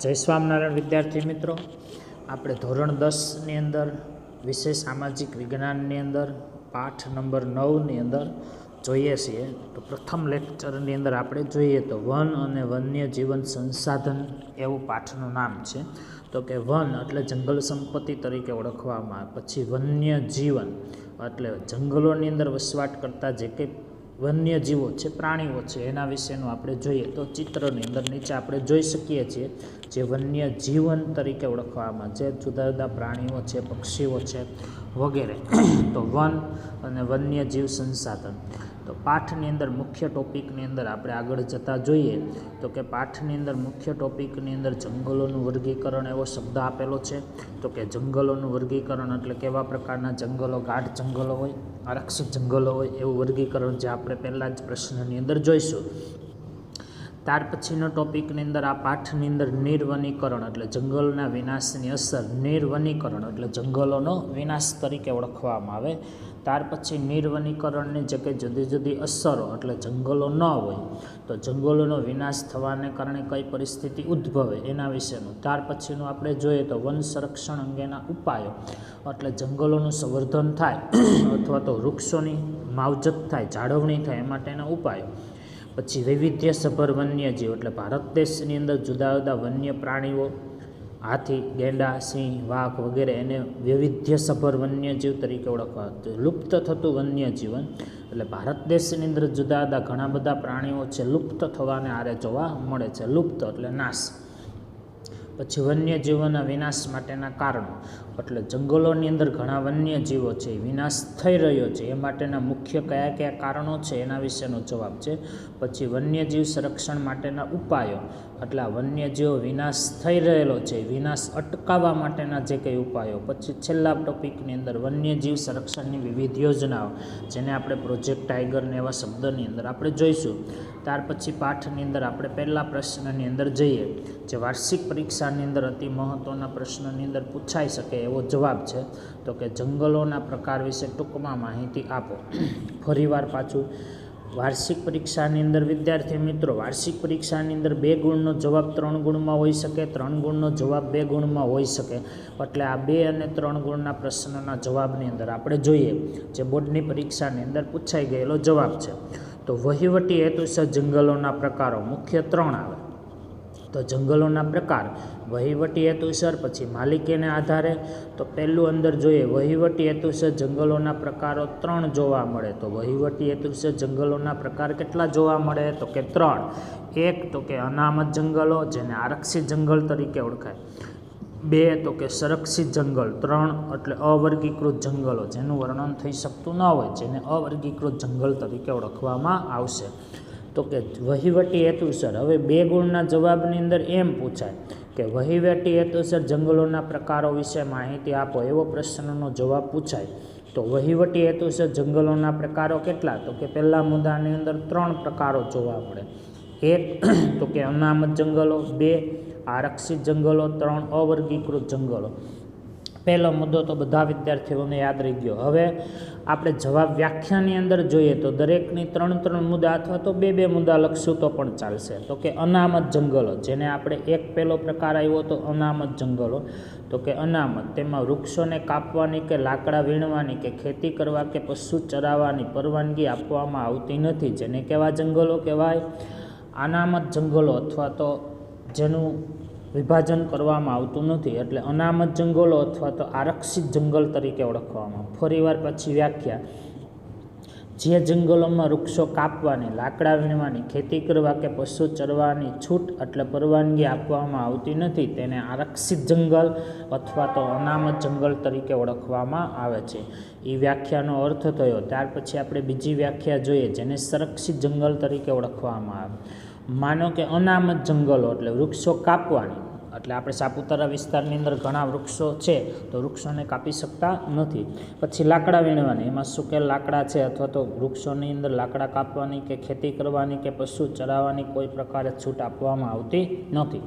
જય સ્વામિનારાયણ વિદ્યાર્થી મિત્રો, આપણે ધોરણ 10ની અંદર વિષય સામાજિક વિજ્ઞાનની અંદર પાઠ નંબર 9ની અંદર જોઈએ છીએ. તો પ્રથમ લેક્ચરની અંદર આપણે જોઈએ તો વન અને વન્ય જીવન સંસાધન એવું પાઠનું નામ છે. તો કે વન એટલે જંગલ સંપત્તિ તરીકે ઓળખવામાં આવે, પછી વન્ય જીવન એટલે જંગલોની અંદર વસવાટ કરતા જે કંઈ વન્ય જીવો છે, પ્રાણીઓ છે, એના વિશેનું આપણે જોઈએ તો ચિત્રની અંદર નીચે આપણે જોઈ શકીએ છીએ જે વન્ય જીવન તરીકે ઓળખવામાં જે જુદા જુદા પ્રાણીઓ છે, પક્ષીઓ છે વગેરે. તો વન અને વન્ય જીવ સંસાધન. તો પાઠની અંદર મુખ્ય ટોપિકની અંદર આપણે આગળ જતાં જોઈએ તો કે પાઠની અંદર મુખ્ય ટોપિકની અંદર જંગલોનું વર્ગીકરણ એવો શબ્દ આપેલો છે. તો કે જંગલોનું વર્ગીકરણ એટલે કેવા પ્રકારના જંગલો, ગાઢ જંગલો હોય, આરક્ષિત જંગલો હોય, એવું વર્ગીકરણ જે આપણે પહેલાં જ પ્રશ્નની અંદર જોઈશું. ત્યાર પછીનો ટોપિકની અંદર આ પાઠની અંદર નિર્વનીકરણ એટલે જંગલના વિનાશની અસર, નિર્વનીકરણ એટલે જંગલોનો વિનાશ તરીકે ઓળખવામાં આવે. ત્યાર પછી નિર્વનીકરણની જે કંઈ જુદી જુદી અસરો એટલે જંગલો ન હોય તો જંગલોનો વિનાશ થવાને કારણે કઈ પરિસ્થિતિ ઉદ્ભવે એના વિશેનું. ત્યાર પછીનું આપણે જોઈએ તો વન સંરક્ષણ અંગેના ઉપાયો એટલે જંગલોનું સંવર્ધન થાય અથવા તો વૃક્ષોની માવજત થાય, જાળવણી થાય એ માટેના ઉપાયો. પછી વૈવિધ્યસભર વન્યજીવ એટલે ભારત દેશની અંદર જુદા જુદા વન્ય પ્રાણીઓ, હાથી, ગેંડા, સિંહ, વાઘ વગેરે એને વૈવિધ્યસભર વન્યજીવ તરીકે ઓળખવા. લુપ્ત થતું વન્યજીવન એટલે ભારત દેશની અંદર જુદા જુદા ઘણા બધા પ્રાણીઓ છે લુપ્ત થવાને આરે જોવા મળે છે. લુપ્ત એટલે નાશ. પછી વન્યજીવોના વિનાશ માટેના કારણો એટલે જંગલોની અંદર ઘણા વન્યજીવો છે વિનાશ થઈ રહ્યો છે એ માટેના મુખ્ય કયા કયા કારણો છે એના વિશેનો જવાબ છે. પછી વન્યજીવ સંરક્ષણ માટેના ઉપાયો એટલે આ વન્યજીવો વિનાશ થઈ રહેલો છે, વિનાશ અટકાવવા માટેના જે કંઈ ઉપાયો. પછી છેલ્લા ટોપિકની અંદર વન્યજીવ સંરક્ષણની વિવિધ યોજનાઓ જેને આપણે પ્રોજેક્ટ ટાઈગરને એવા શબ્દની અંદર આપણે જોઈશું. ત્યાર પછી પાઠની અંદર આપણે પહેલા પ્રશ્નની અંદર જઈએ જે વાર્ષિક પરીક્ષાની અંદર અતિ મહત્ત્વના પ્રશ્નની અંદર પૂછાઈ શકે એવો જવાબ છે. તો કે જંગલોના પ્રકાર વિશે ટૂંકમાં માહિતી આપો. ફરીવાર પાછું વાર્ષિક પરીક્ષાની અંદર વિદ્યાર્થી મિત્રો, વાર્ષિક પરીક્ષાની અંદર 2 ગુણનો જવાબ 3 ગુણમાં હોઈ શકે, 3 ગુણનો જવાબ 2 ગુણમાં હોઈ શકે. એટલે આ 2 અને 3 ગુણના પ્રશ્નના જવાબની અંદર આપણે જોઈએ જે બોર્ડની પરીક્ષાની અંદર પૂછાઈ ગયેલો જવાબ છે. તો વહીવટી હેતુસર જંગલોના પ્રકારો મુખ્ય 3 આવે. તો જંગલોના પ્રકાર વહીવટી હેતુસર, પછી માલિકીને આધારે. તો પહેલું અંદર જોઈએ વહીવટી હેતુસર જંગલોના પ્રકારો 3 જોવા મળે. તો વહીવટી હેતુસર જંગલોના પ્રકાર કેટલા જોવા મળે? તો કે 3. 1 તો કે અનામત જંગલો જેને આરક્ષિત જંગલ તરીકે ઓળખાય. 2 તો કે સંરક્ષિત જંગલ. 3 એટલે અવર્ગીકૃત જંગલો જેનું વર્ણન થઈ શકતું ન હોય જેને અવર્ગીકૃત જંગલ તરીકે ઓળખવામાં આવશે. તો કે વહીવટી હેતુસર હવે 2 ગુણના જવાબની અંદર એમ પૂછાય કે વહીવટી હેતુસર જંગલોના પ્રકારો વિશે માહિતી આપો એવો પ્રશ્નનો જવાબ પૂછાય. તો વહીવટી હેતુસર જંગલોના પ્રકારો કેટલા? તો કે પહેલા મુદ્દાની અંદર 3 પ્રકારો જોવા મળે. 1 તો કે અનામત જંગલો, 2 આરક્ષિત જંગલો, 3 અવર્ગીકૃત જંગલો. પહેલો મુદ્દો તો બધા વિદ્યાર્થીઓને યાદ રહી ગયો. હવે આપણે જવાબ વ્યાખ્યાની અંદર જોઈએ તો દરેકની 3 મુદ્દા અથવા તો 2 મુદ્દા લખશું તો પણ ચાલશે. તો કે અનામત જંગલો જેને આપણે એક પહેલો પ્રકાર આવ્યો તો અનામત જંગલો. તો કે અનામત તેમાં વૃક્ષોને કાપવાની કે લાકડા વીણવાની કે ખેતી કરવા કે પશુ ચરાવવાની પરવાનગી આપવામાં આવતી નથી જેને કેવા જંગલો કહેવાય? અનામત જંગલો અથવા તો જેનું વિભાજન કરવામાં આવતું નથી એટલે અનામત જંગલો અથવા તો આરક્ષિત જંગલ તરીકે ઓળખવામાં. ફરીવાર પછી વ્યાખ્યા, જે જંગલોમાં વૃક્ષો કાપવાની, લાકડા વીણવાની, ખેતી કરવા કે પશુ ચરવાની છૂટ એટલે પરવાનગી આપવામાં આવતી નથી તેને આરક્ષિત જંગલ અથવા તો અનામત જંગલ તરીકે ઓળખવામાં આવે છે. એ વ્યાખ્યાનો અર્થ થયો. ત્યાર પછી આપણે બીજી વ્યાખ્યા જોઈએ જેને સંરક્ષિત જંગલ તરીકે ઓળખવામાં આવે. માનો કે અનામત જંગલો એટલે વૃક્ષો કાપવાની એટલે આપણે સાપુતારા વિસ્તારની અંદર ઘણા વૃક્ષો છે તો વૃક્ષોને કાપી શકતા નથી. પછી લાકડા વીણવાની, એમાં સુકેલ લાકડા છે અથવા તો વૃક્ષોની અંદર લાકડા કાપવાની કે ખેતી કરવાની કે પશુ ચરાવવાની કોઈ પ્રકારે છૂટ આપવામાં આવતી નથી.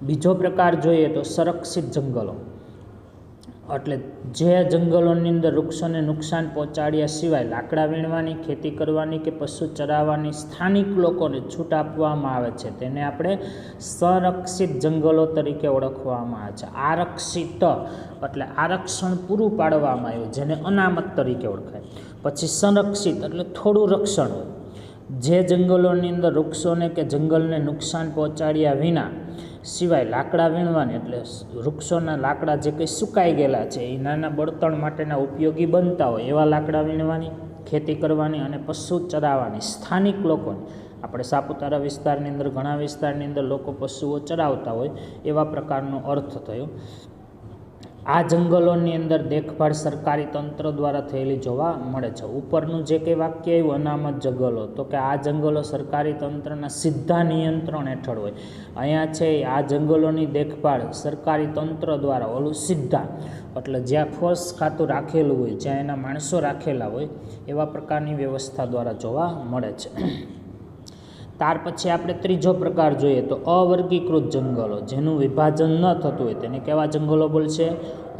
બીજો પ્રકાર જોઈએ તો સંરક્ષિત જંગલો. એટલે જે જંગલોની અંદર વૃક્ષોને નુકસાન પહોંચાડ્યા સિવાય લાકડા વીણવાની, ખેતી કરવાની કે પશુ ચરાવવાની સ્થાનિક લોકોને છૂટ આપવામાં આવે છે તેને આપણે સંરક્ષિત જંગલો તરીકે ઓળખવામાં આવે છે. આરક્ષિત એટલે આરક્ષણ પૂરું પાડવામાં આવ્યું જેને અનામત તરીકે ઓળખાય. પછી સંરક્ષિત એટલે થોડું રક્ષણ હોય. જે જંગલોની અંદર વૃક્ષોને કે જંગલને નુકસાન પહોંચાડ્યા વિના સિવાય લાકડા વીણવાની એટલે વૃક્ષોના લાકડા જે કંઈ સુકાઈ ગયેલા છે એ નાના બળતણ માટેના ઉપયોગી બનતા હોય એવા લાકડા વીણવાની, ખેતી કરવાની અને પશુ ચરાવવાની સ્થાનિક લોકોને, આપણે સાપુતારા વિસ્તારની અંદર ઘણા વિસ્તારની અંદર લોકો પશુઓ ચરાવતા હોય એવા પ્રકારનો અર્થ થયો. આ જંગલોની અંદર દેખભાળ સરકારી તંત્ર દ્વારા થયેલી જોવા મળે છે. ઉપરનું જે કંઈ વાક્ય આવ્યું અનામત જંગલો, તો કે આ જંગલો સરકારી તંત્રના સીધા નિયંત્રણ હેઠળ હોય. અહીંયા છે આ જંગલોની દેખભાળ સરકારી તંત્ર દ્વારા ઓલું સીધા એટલે જ્યાં ફોર્સ ખાતું રાખેલું હોય, જ્યાં એના માણસો રાખેલા હોય એવા પ્રકારની વ્યવસ્થા દ્વારા જોવા મળે છે. ત્યાર પછી આપણે ત્રીજો પ્રકાર જોઈએ તો અવર્ગીકૃત જંગલો, જેનું વિભાજન ન થતું હોય તેને કેવા જંગલો બોલશે?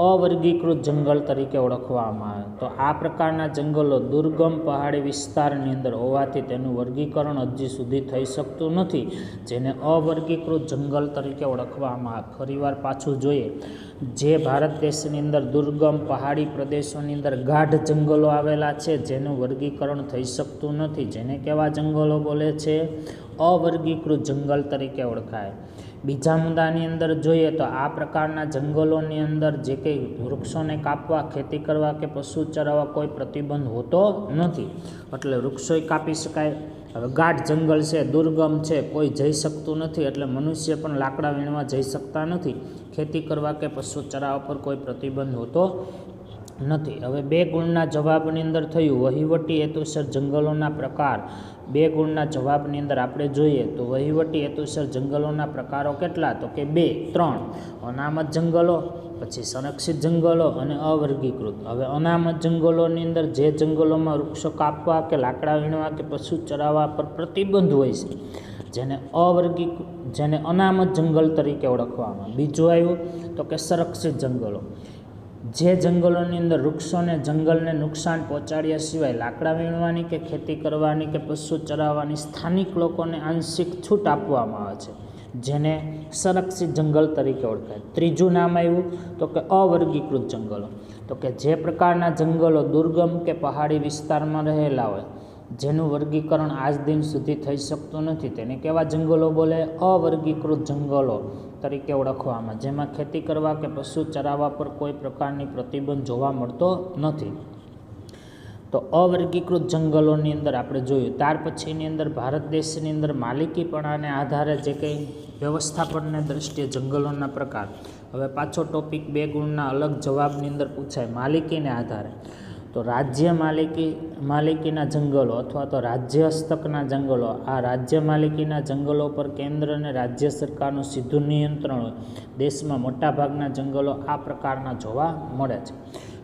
અવર્ગીકૃત જંગલ તરીકે ઓળખવામાં આવે. તો આ પ્રકારના જંગલો દુર્ગમ પહાડી વિસ્તારની અંદર હોવાથી તેનું વર્ગીકરણ હજી સુધી થઈ શકતું નથી, જેને અવર્ગીકૃત જંગલ તરીકે ઓળખવામાં આવે. ફરીવાર પાછું જોઈએ, જે ભારત દેશની અંદર દુર્ગમ પહાડી પ્રદેશોની અંદર ગાઢ જંગલો આવેલા છે જેનું વર્ગીકરણ થઈ શકતું નથી, જેને કેવા જંગલો બોલે છે? અવર્ગીકૃત જંગલ તરીકે ઓળખાય. બીજા મુદ્દાની અંદર જોઈએ તો આ પ્રકારના જંગલોની અંદર જે કંઈ વૃક્ષોને કાપવા, ખેતી કરવા કે પશુ ચરાવવા કોઈ પ્રતિબંધ હોતો નથી, એટલે વૃક્ષોય કાપી શકાય. હવે ગાઢ જંગલ છે, દુર્ગમ છે, કોઈ જઈ શકતું નથી એટલે મનુષ્ય પણ લાકડા વીણવા જઈ શકતા નથી, ખેતી કરવા કે પશુ ચરાવવા પર કોઈ પ્રતિબંધ હોતો નથી. હવે 2 ગુણના જવાબની અંદર થયું વહીવટી હેતુસર જંગલોના પ્રકાર. 2 ગુણના જવાબની અંદર આપણે જોઈએ તો વહીવટી હેતુસર જંગલોના પ્રકારો કેટલા? તો કે 3. અનામત જંગલો, પછી સંરક્ષિત જંગલો અને અવર્ગીકૃત. હવે અનામત જંગલોની અંદર જે જંગલોમાં વૃક્ષો કાપવા કે લાકડા વીણવા કે પશુ ચરાવવા પર પ્રતિબંધ હોય છે જેને અનામત જંગલ તરીકે ઓળખવામાં. બીજું આવ્યું તો કે સંરક્ષિત જંગલો, જે જંગલોની અંદર વૃક્ષોને જંગલને નુકસાન પહોંચાડ્યા સિવાય લાકડા વીણવાની કે ખેતી કરવાની કે પશુ ચરાવવાની સ્થાનિક લોકોને આંશિક છૂટ આપવામાં આવે છે, જેને સંરક્ષિત જંગલ તરીકે ઓળખાય. ત્રીજું નામ આવ્યું તો કે અવર્ગીકૃત જંગલો, તો કે જે પ્રકારના જંગલો દુર્ગમ કે પહાડી વિસ્તારમાં રહેલા હોય જેનું વર્ગીકરણ આજ દિન સુધી થઈ શકતું નથી તેને કેવા જંગલો બોલે? અવર્ગીકૃત જંગલો તરીકે ઓળખવામાં, જેમાં ખેતી કરવા કે પશુ ચરાવવા પર કોઈ પ્રકારની પ્રતિબંધ જોવા મળતો નથી. તો અવર્ગીકૃત જંગલોની અંદર આપણે જોયું. ત્યાર પછીની અંદર ભારત દેશની અંદર માલિકીપણાને આધારે જે કંઈ વ્યવસ્થાપનને દ્રષ્ટિએ જંગલોના પ્રકાર. હવે પાછો ટોપિક 2 ગુણના અલગ જવાબની અંદર પૂછાય માલિકીને આધારે. તો રાજ્ય માલિકીના જંગલો અથવા તો રાજ્ય હસ્તકના જંગલો. આ રાજ્ય માલિકીના જંગલો પર કેન્દ્ર અને રાજ્ય સરકારનું સીધું નિયંત્રણ હોય. દેશમાં મોટાભાગના જંગલો આ પ્રકારના જોવા મળે છે.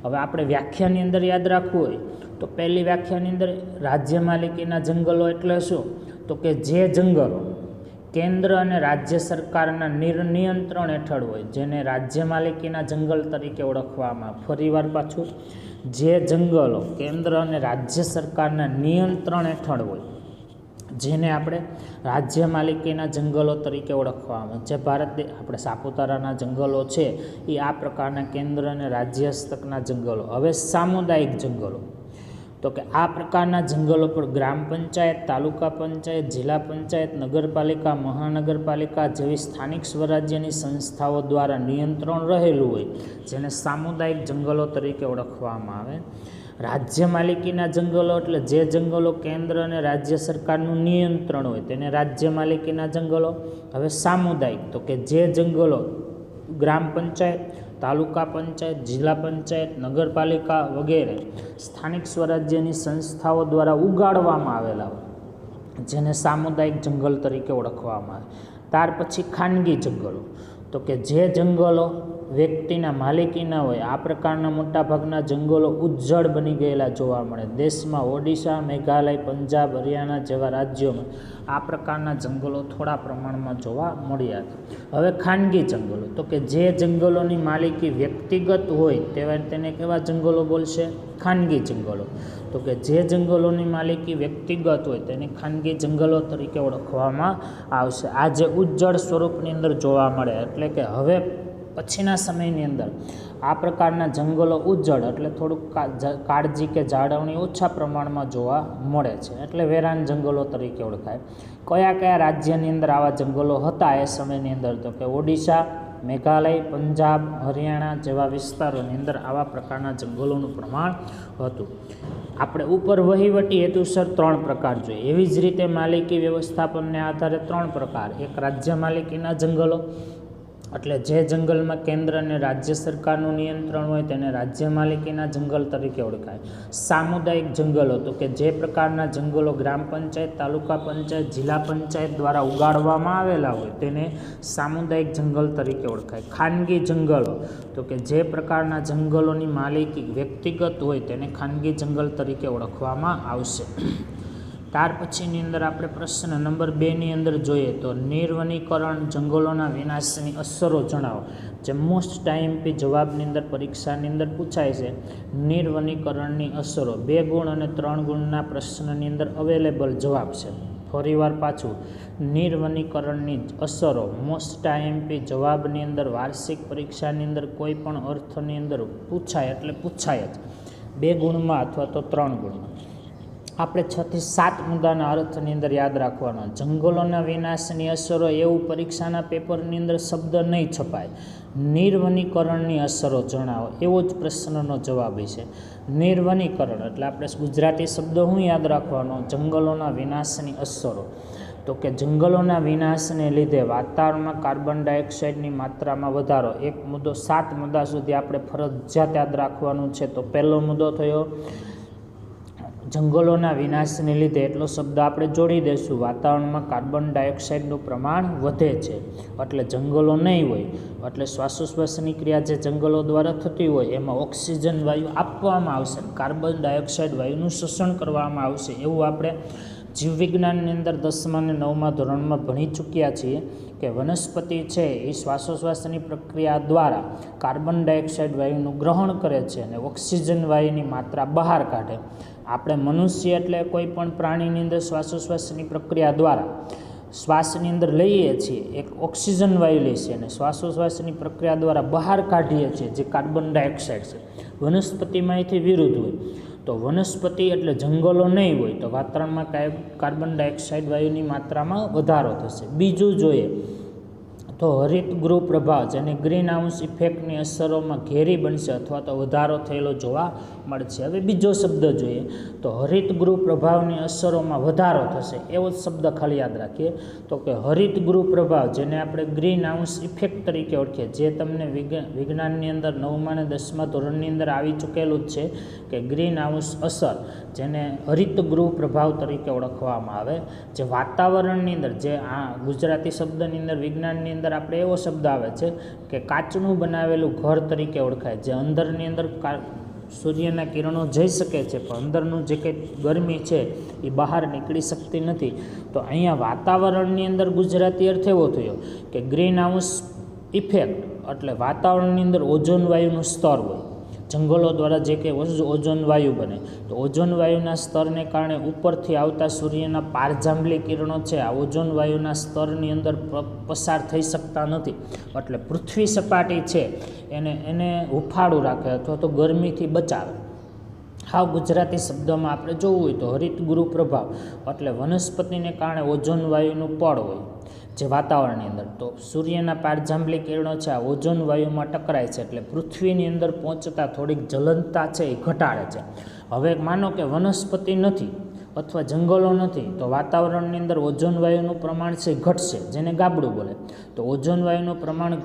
હવે આપણે વ્યાખ્યાની અંદર યાદ રાખવું હોય તો પહેલી વ્યાખ્યાની અંદર રાજ્ય માલિકીના જંગલો એટલે શું? તો કે જે જંગલો કેન્દ્ર અને રાજ્ય સરકારના નિયંત્રણ હેઠળ હોય જેને રાજ્ય માલિકીના જંગલ તરીકે ઓળખવામાં. ફરીવાર પાછું, જે જંગલો કેન્દ્ર અને રાજ્ય સરકારના નિયંત્રણ હેઠળ હોય જેને આપણે રાજ્ય માલિકીના જંગલો તરીકે ઓળખવામાં. જે આપણે સાપુતારાના જંગલો છે એ આ પ્રકારના કેન્દ્ર અને રાજ્ય હસ્તકના જંગલો. હવે સામુદાયિક જંગલો, તો કે આ પ્રકારના જંગલો પર ગ્રામ પંચાયત, તાલુકા પંચાયત, જિલ્લા પંચાયત, નગરપાલિકા, મહાનગરપાલિકા જેવી સ્થાનિક સ્વરાજ્યની સંસ્થાઓ દ્વારા નિયંત્રણ રહેલું હોય જેને સામુદાયિક જંગલો તરીકે ઓળખવામાં આવે. રાજ્ય માલિકીના જંગલો એટલે જે જંગલો કેન્દ્ર અને રાજ્ય સરકારનું નિયંત્રણ હોય તેને રાજ્ય માલિકીના જંગલો. હવે સામુદાયિક, તો કે જે જંગલો ગ્રામ પંચાયત, તાલુકા પંચાયત, જિલ્લા પંચાયત, નગરપાલિકા વગેરે સ્થાનિક સ્વરાજ્યની સંસ્થાઓ દ્વારા ઉગાડવામાં આવેલા હોય જેને સામુદાયિક જંગલ તરીકે ઓળખવામાં આવે. ત્યાર પછી ખાનગી જંગલો, તો કે જે જંગલો વ્યક્તિના માલિકીના હોય આ પ્રકારના મોટાભાગના જંગલો ઉજ્જડ બની ગયેલા જોવા મળે. દેશમાં ઓડિશા, મેઘાલય, પંજાબ, હરિયાણા જેવા રાજ્યોમાં આ પ્રકારના જંગલો થોડા પ્રમાણમાં જોવા મળ્યા હતા. હવે ખાનગી જંગલો, તો કે જે જંગલોની માલિકી વ્યક્તિગત હોય તેવા તેને કેવા જંગલો બોલશે? ખાનગી જંગલો. તો કે જે જંગલોની માલિકી વ્યક્તિગત હોય તેને ખાનગી જંગલો તરીકે ઓળખવામાં આવશે. આ જે ઉજ્જળ સ્વરૂપની અંદર જોવા મળે, એટલે કે હવે પછીના સમયની અંદર આ પ્રકારના જંગલો ઉજ્જળ એટલે થોડુંક કાળજી કે જાળવણી ઓછા પ્રમાણમાં જોવા મળે છે, એટલે વેરાન જંગલો તરીકે ઓળખાય. કયા કયા રાજ્યની અંદર આવા જંગલો હતા એ સમયની અંદર? તો કે ઓડિશા, મેઘાલય, પંજાબ, હરિયાણા જેવા વિસ્તારોની અંદર આવા પ્રકારના જંગલોનું પ્રમાણ હતું. આપણે ઉપર વહીવટી હેતુસર 3 પ્રકાર જોઈએ. એવી જ રીતે માલિકી વ્યવસ્થાપનને આધારે 3 પ્રકાર. એક રાજ્ય માલિકીના જંગલો, એટલે જે જંગલમાં કેન્દ્ર અને રાજ્ય સરકારનું નિયંત્રણ હોય તેને રાજ્ય માલિકીના જંગલ તરીકે ઓળખાય. સામુદાયિક જંગલો, તો કે જે પ્રકારના જંગલો ગ્રામ પંચાયત, તાલુકા પંચાયત, જિલ્લા પંચાયત દ્વારા ઉગાડવામાં આવેલા હોય તેને સામુદાયિક જંગલ તરીકે ઓળખાય. ખાનગી જંગલો, તો કે જે પ્રકારના જંગલોની માલિકી વ્યક્તિગત હોય તેને ખાનગી જંગલ તરીકે ઓળખવામાં આવશે. ત્યાર પછીની અંદર આપણે પ્રશ્ન નંબર 2ની અંદર જોઈએ તો નિર્વનીકરણ જંગલોના વિનાશની અસરો જણાવો. જે મોસ્ટ ટાઈમપી જવાબની અંદર પરીક્ષાની અંદર પૂછાય છે. નિર્વનીકરણની અસરો 2 ગુણ અને 3 ગુણના પ્રશ્નની અંદર અવેલેબલ જવાબ છે. ફરીવાર પાછું, નિર્વનીકરણની અસરો મોસ્ટ ટાઈમપી જવાબની અંદર વાર્ષિક પરીક્ષાની અંદર કોઈ પણ અર્થની અંદર પૂછાય એટલે પૂછાય જ, 2 ગુણમાં અથવા તો 3 ગુણમાં. આપણે 6 થી 7 મુદ્દાના અર્થની અંદર યાદ રાખવાનો. જંગલોના વિનાશની અસરો એવું પરીક્ષાના પેપરની અંદર શબ્દ નહીં છપાય. નિર્વનીકરણની અસરો જણાવો એવો જ પ્રશ્નનો જવાબ છે. નિર્વનીકરણ એટલે આપણે ગુજરાતી શબ્દ શું યાદ રાખવાનો? જંગલોના વિનાશની અસરો. તો કે જંગલોના વિનાશને લીધે વાતાવરણમાં કાર્બન ડાયોક્સાઇડની માત્રામાં વધારો. એક મુદ્દો 7 મુદ્દા સુધી આપણે ફરજિયાત યાદ રાખવાનું છે. તો પહેલો મુદ્દો થયો જંગલોના વિનાશને લીધે, એટલો શબ્દ આપણે જોડી દઈશું. વાતાવરણમાં કાર્બન ડાયોક્સાઇડનું પ્રમાણ વધે છે, એટલે જંગલો નહીં હોય એટલે શ્વાસોશ્વાસની ક્રિયા જે જંગલો દ્વારા થતી હોય એમાં ઓક્સિજન વાયુ આપવામાં આવશે, કાર્બન ડાયોક્સાઇડ વાયુનું શોષણ કરવામાં આવશે. એવું આપણે જીવવિજ્ઞાનની અંદર 10મા અને 9મા ધોરણમાં ભણી ચૂક્યા છીએ કે વનસ્પતિ છે એ શ્વાસોશ્વાસની પ્રક્રિયા દ્વારા કાર્બન ડાયોક્સાઇડ વાયુનું ગ્રહણ કરે છે અને ઓક્સિજન વાયુની માત્રા બહાર કાઢે. આપણે મનુષ્ય એટલે કોઈ પણ પ્રાણીની અંદર શ્વાસોશ્વાસની પ્રક્રિયા દ્વારા શ્વાસની અંદર લઈએ છીએ, એક ઓક્સિજન વાયુ લઈએ છીએ અને શ્વાસોશ્વાસની પ્રક્રિયા દ્વારા બહાર કાઢીએ છીએ જે કાર્બન ડાયોક્સાઇડ છે. વનસ્પતિમાં અહીંથી વિરુદ્ધ હોય. તો વનસ્પતિ એટલે જંગલો નહીં હોય તો વાતાવરણમાં કાર્બન ડાયોક્સાઇડ વાયુની માત્રામાં વધારો થશે. બીજું જોઈએ તો હરિતગૃહ પ્રભાવ, જેને ગ્રીન હાઉસ ઇફેક્ટની અસરોમાં ઘેરી બનશે અથવા તો વધારો થયેલો જોવા મળશે. હવે બીજો શબ્દ જોઈએ તો હરિતગૃહ પ્રભાવની અસરોમાં વધારો થશે એવો જ શબ્દ ખાલી યાદ રાખીએ. તો કે હરિતગૃહ પ્રભાવ, જેને આપણે ગ્રીન હાઉસ ઇફેક્ટ તરીકે ઓળખીએ, જે તમને વિજ્ઞાનની અંદર 9મા અને 10મા ધોરણની અંદર આવી ચૂકેલું જ છે કે ગ્રીન હાઉસ અસર, જેને હરિતગૃહ પ્રભાવ તરીકે ઓળખવામાં આવે. જે વાતાવરણની અંદર, જે આ ગુજરાતી શબ્દની અંદર વિજ્ઞાનની અંદર આપણે એવો શબ્દ આવે છે કે કાચનું બનાવેલું ઘર તરીકે ઓળખાય, જે અંદરની અંદર સૂર્યના કિરણો જઈ શકે છે પણ અંદરનું જે કંઈ ગરમી છે એ બહાર નીકળી શકતી નથી. તો અહીંયા વાતાવરણની અંદર ગુજરાતી અર્થ એવો થયો કે ગ્રીન હાઉસ ઇફેક્ટ એટલે વાતાવરણની અંદર ઓઝોન વાયુનું સ્તર હોય. જંગલો દ્વારા જે કંઈ ઓઝોન વાયુ બને તો ઓઝોન વાયુના સ્તરને કારણે ઉપરથી આવતા સૂર્યના પારજાંબલી કિરણો છે આ ઓઝોન વાયુના સ્તરની અંદર પસાર થઈ શકતા નથી, એટલે પૃથ્વી સપાટી છે એને હુફાળું રાખે અથવા તો ગરમીથી બચાવે. હાવ ગુજરાતી શબ્દમાં આપણે જોવું હોય તો હરિતગૃહ પ્રભાવ એટલે વનસ્પતિને કારણે ઓઝોન વાયુનું પડ હોય જે વાતાવરણની અંદર, તો સૂર્યના પારજાંબલી કિરણો છે આ ઓઝોન વાયુમાં ટકરાય છે એટલે પૃથ્વીની અંદર પહોંચતા થોડીક જલનતા છે એ ઘટાડે છે. હવે માનો કે વનસ્પતિ નથી અથવા જંગલો નથી તો વાતાવરણની અંદર ઓઝોન વાયુનું પ્રમાણ છે ઘટશે, જેને ગાબડું બોલે. તો ઓઝોન વાયુનું પ્રમાણ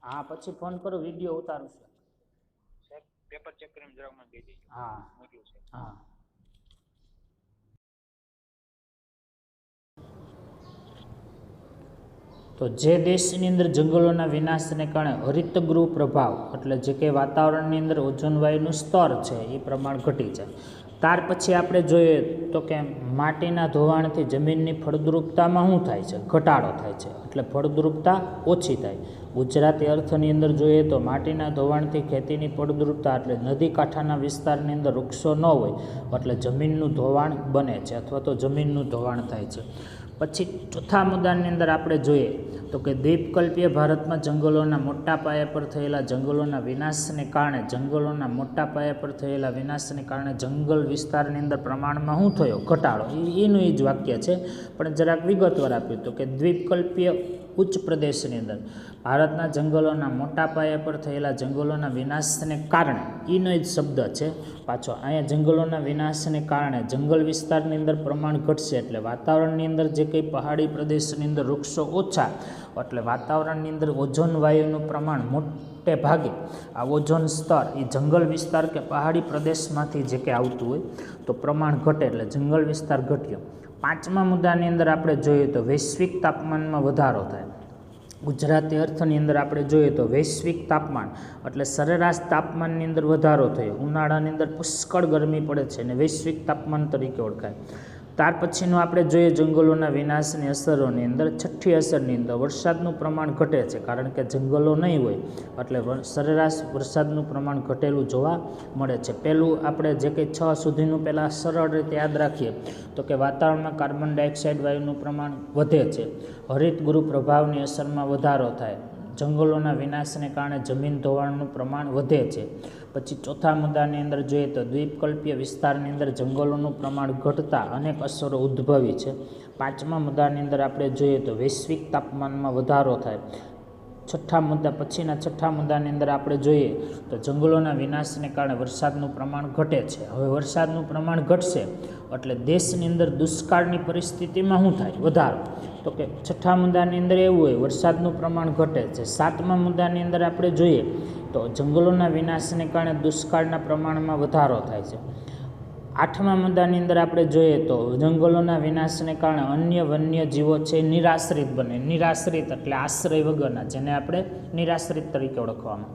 હા પછી ફોન કરો, વિડીયો ઉતારું છું. પેપર ચેક કરીને જરાક મને દઈ દેજો. હા મોકલું છે. હા તો જે દેશની અંદર જંગલોના વિનાશને કારણે હરિતગૃહ પ્રભાવ એટલે જે કે વાતાવરણની અંદર ઓઝોન વાયુનું સ્તર છે એ પ્રમાણ ઘટી જાય. ત્યાર પછી આપણે જોઈએ તો કે માટીના ધોવાણથી જમીનની ફળદ્રુપતામાં શું થાય છે? ઘટાડો થાય છે, એટલે ફળદ્રુપતા ઓછી થાય. ગુજરાતી અર્થની અંદર જોઈએ તો માટીના ધોવાણથી ખેતીની ફળદ્રુપતા એટલે નદી કાંઠાના વિસ્તારની અંદર વૃક્ષો ન હોય એટલે જમીનનું ધોવાણ બને છે અથવા તો જમીનનું ધોવાણ થાય છે. પછી ચોથા મુદ્દાની અંદર આપણે જોઈએ તો કે દ્વીપકલ્પીય ભારતમાં જંગલોના મોટા પાયા પર થયેલા જંગલોના વિનાશને કારણે જંગલ વિસ્તારની અંદર પ્રમાણમાં શું થયો? ઘટાડો. એનું એ જ વાક્ય છે, પણ જરાક વિગતવાર આપ્યું તો કે દ્વીપકલ્પીય ઉચ્ચ પ્રદેશની અંદર ભારતના જંગલોના મોટા પાયા પર થયેલા જંગલોના વિનાશને કારણે એનો જ શબ્દ છે પાછો. અહીંયા જંગલોના વિનાશને કારણે જંગલ વિસ્તારની અંદર પ્રમાણ ઘટશે એટલે વાતાવરણની અંદર જે કંઈ પહાડી પ્રદેશની અંદર વૃક્ષો ઓછા એટલે વાતાવરણની અંદર ઓઝોન વાયુનું પ્રમાણ મોટે ભાગે આ ઓઝોન સ્તર એ જંગલ વિસ્તાર કે પહાડી પ્રદેશમાંથી જે કે આવતું હોય તો પ્રમાણ ઘટે એટલે જંગલ વિસ્તાર ઘટ્યો. પાંચમા મુદ્દાની અંદર આપણે જોઈએ તો વૈશ્વિક તાપમાનમાં વધારો થાય. ગુજરાતી અર્થની અંદર આપણે જોઈએ તો વૈશ્વિક તાપમાન એટલે સરેરાશ તાપમાનની અંદર વધારો થયો. ઉનાળાની અંદર પુષ્કળ ગરમી પડે છે અને વૈશ્વિક તાપમાન તરીકે ઓળખાય. ત્યાર પછીનું આપણે જોઈએ જંગલોના વિનાશની અસરોની અંદર છઠ્ઠી અસરની અંદર વરસાદનું પ્રમાણ ઘટે છે, કારણ કે જંગલો નહીં હોય એટલે સરેરાશ વરસાદનું પ્રમાણ ઘટેલું જોવા મળે છે. પહેલું આપણે જે કંઈ 6 સુધીનું પહેલાં સરળ રીતે યાદ રાખીએ તો કે વાતાવરણમાં કાર્બન ડાયોક્સાઇડ વાયુનું પ્રમાણ વધે છે, હરિતગૃહ પ્રભાવની અસરમાં વધારો થાય, જંગલોના વિનાશને કારણે જમીન ધોવાણનું પ્રમાણ વધે છે. પછી ચોથા મુદ્દાની અંદર જોઈએ તો દ્વીપકલ્પીય વિસ્તારની અંદર જંગલોનું પ્રમાણ ઘટતા અનેક અસરો ઉદ્ભવી છે. પાંચમા મુદ્દાની અંદર આપણે જોઈએ તો વૈશ્વિક તાપમાનમાં વધારો થાય. છઠ્ઠા મુદ્દાની અંદર આપણે જોઈએ તો જંગલોના વિનાશને કારણે વરસાદનું પ્રમાણ ઘટે છે. હવે વરસાદનું પ્રમાણ ઘટશે એટલે દેશની અંદર દુષ્કાળની પરિસ્થિતિમાં શું થાય? વધારો. તો કે છઠ્ઠા મુદ્દાની અંદર એવું હોય વરસાદનું પ્રમાણ ઘટે છે. સાતમા મુદ્દાની અંદર આપણે જોઈએ તો જંગલોના વિનાશને કારણે દુષ્કાળના પ્રમાણમાં વધારો થાય છે. આઠમા મુદ્દાની અંદર આપણે જોઈએ તો જંગલોના વિનાશને કારણે અન્ય વન્ય જીવો છે નિરાશ્રિત બને. નિરાશ્રિત એટલે આશ્રય વગરના, જેને આપણે નિરાશ્રિત તરીકે ઓળખવામાં.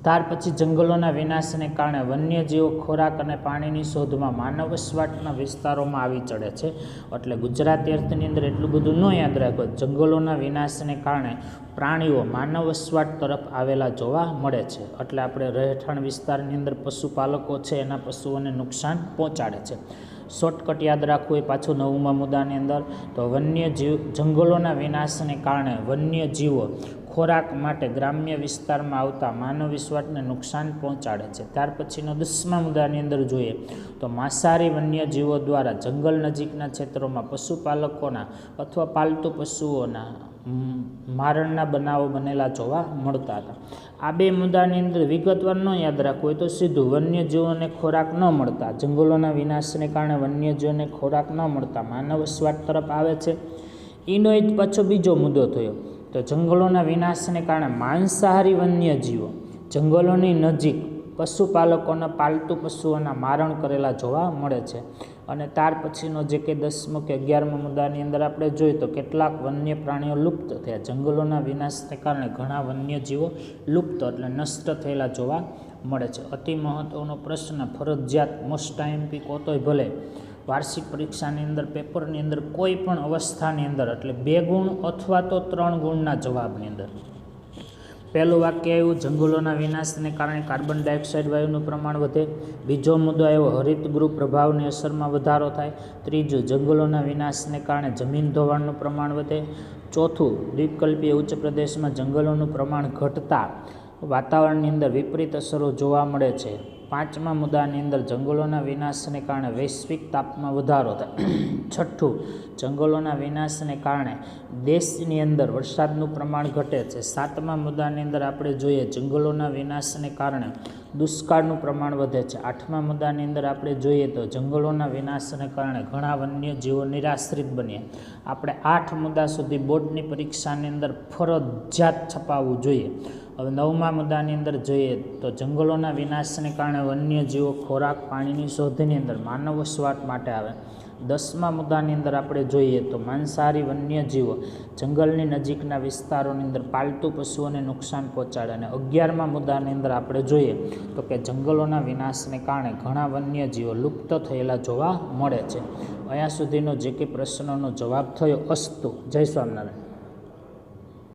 ત્યાર પછી જંગલોના વિનાશને કારણે વન્યજીવો ખોરાક અને પાણીની શોધમાં માનવ વસવાટના વિસ્તારોમાં આવી ચડે છે. એટલે ગુજરાતી અર્થની અંદર એટલું બધું ન યાદ રાખો. જંગલોના વિનાશને કારણે પ્રાણીઓ માનવ વસવાટ તરફ આવેલા જોવા મળે છે. એટલે આપણે રહેઠાણ વિસ્તારની અંદર પશુપાલકો છે એના પશુઓને નુકસાન પહોંચાડે છે. શોર્ટકટ યાદ રાખવું એ પાછું 9મા મુદ્દાની અંદર તો જંગલોના વિનાશને કારણે વન્યજીવો ખોરાક માટે ગ્રામ્ય વિસ્તારમાં આવતા માનવ વસવાટને નુકસાન પહોંચાડે છે. ત્યાર પછીનો 10મા મુદ્દાની અંદર જોઈએ તો માંસાહારી વન્યજીવો દ્વારા જંગલ નજીકના ક્ષેત્રોમાં પશુપાલકોના અથવા પાલતુ પશુઓના મારણના બનાવો બનેલા જોવા મળતા હતા. આ બે મુદ્દાની અંદર વિગતવાર ન યાદ રાખવું હોય તો સીધું વન્યજીવોને ખોરાક ન મળતા, જંગલોના વિનાશને કારણે વન્યજીવોને ખોરાક ન મળતા માનવ વસવાટ તરફ આવે છે. એનો જ પાછો બીજો મુદ્દો થયો તો જંગલોના વિનાશને કારણે માંસાહારી વન્યજીવો જંગલોની નજીક પશુપાલકોના પાલતુ પશુઓના મારણ કરેલા જોવા મળે છે. અને ત્યાર પછીનો જે કે 10મો કે 11મા મુદ્દાની અંદર આપણે જોઈએ તો કેટલાક વન્ય પ્રાણીઓ લુપ્ત થયા. જંગલોના વિનાશને કારણે ઘણા વન્યજીવો લુપ્ત એટલે નષ્ટ થયેલા જોવા મળે છે. અતિ મહત્ત્વનો પ્રશ્ન ફરજિયાત મોસ્ટ આઈએમપી કોતોય ભલે વાર્ષિક પરીક્ષાની અંદર પેપરની અંદર કોઈ પણ અવસ્થાની અંદર એટલે 2 ગુણ અથવા તો 3 ગુણના જવાબની અંદર પહેલું વાક્ય આવ્યું જંગલોના વિનાશને કારણે કાર્બન ડાયોક્સાઇડ વાયુનું પ્રમાણ વધે. બીજો મુદ્દો આવ્યો હરિતગૃહ પ્રભાવની અસરમાં વધારો થાય. ત્રીજું જંગલોના વિનાશને કારણે જમીન ધોવાણનું પ્રમાણ વધે. ચોથું દ્વીપકલ્પીય ઉચ્ચ પ્રદેશમાં જંગલોનું પ્રમાણ ઘટતા વાતાવરણની અંદર વિપરીત અસરો જોવા મળે છે. પાંચમા મુદ્દાની અંદર જંગલોના વિનાશને કારણે વૈશ્વિક તાપમાં વધારો થાય. છઠ્ઠું જંગલોના વિનાશને કારણે દેશની અંદર વરસાદનું પ્રમાણ ઘટે છે. સાતમા મુદ્દાની અંદર આપણે જોઈએ જંગલોના વિનાશને કારણે દુષ્કાળનું પ્રમાણ વધે છે. આઠમા મુદ્દાની અંદર આપણે જોઈએ તો જંગલોના વિનાશને કારણે ઘણા વન્યજીવો નિરાશ્રિત બન્યા. આપણે 8 મુદ્દા સુધી બોર્ડની પરીક્ષાની અંદર ફરજિયાત છપાવવું જોઈએ. હવે 9મા મુદ્દાની અંદર જોઈએ તો જંગલોના વિનાશને કારણે વન્યજીવો ખોરાક પાણીની શોધની અંદર માનવ વસવાટ માટે આવે. 10મા મુદ્દાની અંદર આપણે જોઈએ તો માંસાહારી વન્યજીવો જંગલની નજીકના વિસ્તારોની અંદર પાલતુ પશુઓને નુકસાન પહોંચાડે. અને 11મા મુદ્દાની અંદર આપણે જોઈએ તો કે જંગલોના વિનાશને કારણે ઘણા વન્યજીવો લુપ્ત થયેલા જોવા મળે છે. અહીંયા સુધીનો જે કે પ્રશ્નનો જવાબ થયો. અસ્તુ. જય સ્વામિનારાયણ.